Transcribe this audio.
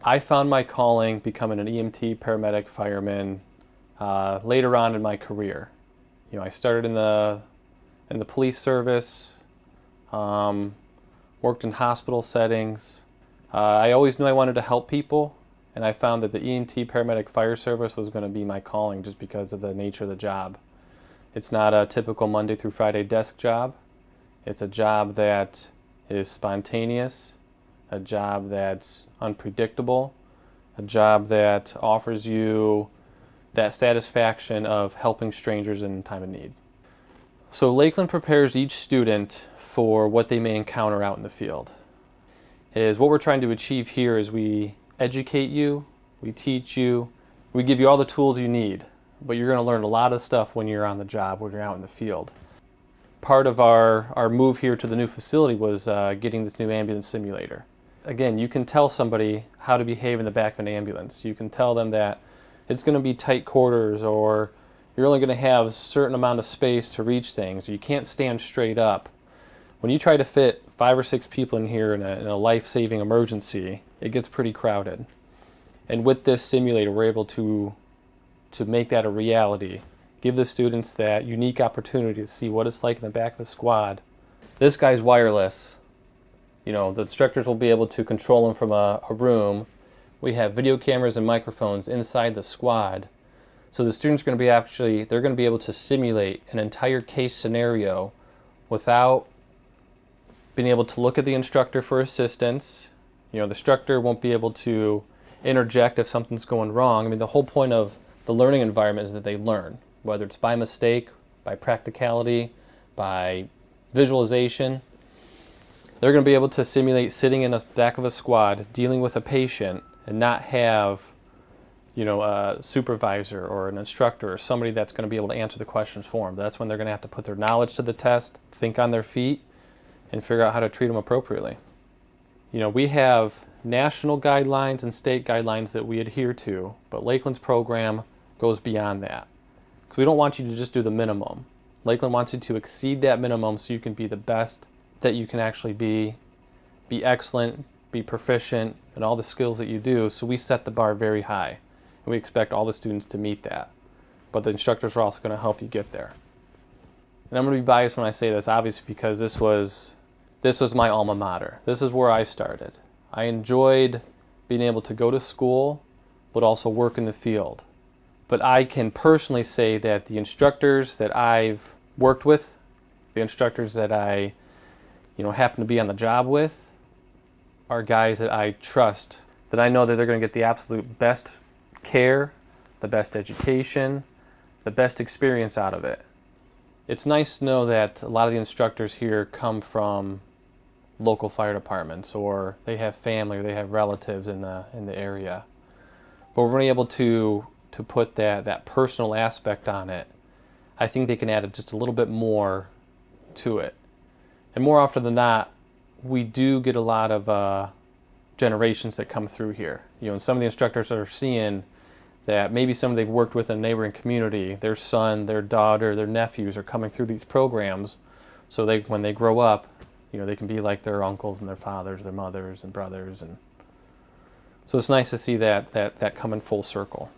I found my calling becoming an EMT, paramedic, fireman later on in my career. I started in the police service, worked in hospital settings. I always knew I wanted to help people, and I found that the EMT, paramedic, fire service was going to be my calling just because of the nature of the job. It's not a typical Monday through Friday desk job. It's a job that is spontaneous, a job that's unpredictable, a job that offers you that satisfaction of helping strangers in time of need. So Lakeland prepares each student for what they may encounter out in the field. What we're trying to achieve here is we educate you, we teach you, we give you all the tools you need, but you're going to learn a lot of stuff when you're on the job, when you're out in the field. Part of our move here to the new facility was getting this new ambulance simulator. Again, you can tell somebody how to behave in the back of an ambulance. You can tell them that it's going to be tight quarters, or you're only going to have a certain amount of space to reach things. You can't stand straight up. When you try to fit 5 or 6 people in here in a life-saving emergency, it gets pretty crowded. And with this simulator, we're able to make that a reality. Give the students that unique opportunity to see what it's like in the back of the squad. This guy's wireless. The instructors will be able to control him from a room. We have video cameras and microphones inside the squad. So the students are going to be they're going to be able to simulate an entire case scenario without being able to look at the instructor for assistance. The instructor won't be able to interject if something's going wrong. I mean, the whole point of the learning environment is that they learn, whether it's by mistake, by practicality, by visualization. They're going to be able to simulate sitting in the back of a squad, dealing with a patient, and not have, a supervisor or an instructor or somebody that's going to be able to answer the questions for them. That's when they're going to have to put their knowledge to the test, think on their feet, and figure out how to treat them appropriately. We have national guidelines and state guidelines that we adhere to, but Lakeland's program goes beyond that. Because we don't want you to just do the minimum. Lakeland wants you to exceed that minimum so you can be the best that you can actually be excellent, be proficient in all the skills that you do. So we set the bar very high, and we expect all the students to meet that. But the instructors are also going to help you get there. And I'm going to be biased when I say this, obviously, because this was my alma mater. This is where I started. I enjoyed being able to go to school, but also work in the field. But I can personally say that the instructors that I've worked with, the instructors that I happen to be on the job with, are guys that I trust, that I know that they're going to get the absolute best care, the best education, the best experience out of it. It's nice to know that a lot of the instructors here come from local fire departments, or they have family, or they have relatives in the area. But we're able to put that personal aspect on it. I think they can add just a little bit more to it. And more often than not, we do get a lot of generations that come through here. And some of the instructors are seeing that maybe somebody they've worked with in a neighboring community, their son, their daughter, their nephews are coming through these programs, so when they grow up, they can be like their uncles and their fathers, their mothers and brothers. And so it's nice to see that come in full circle.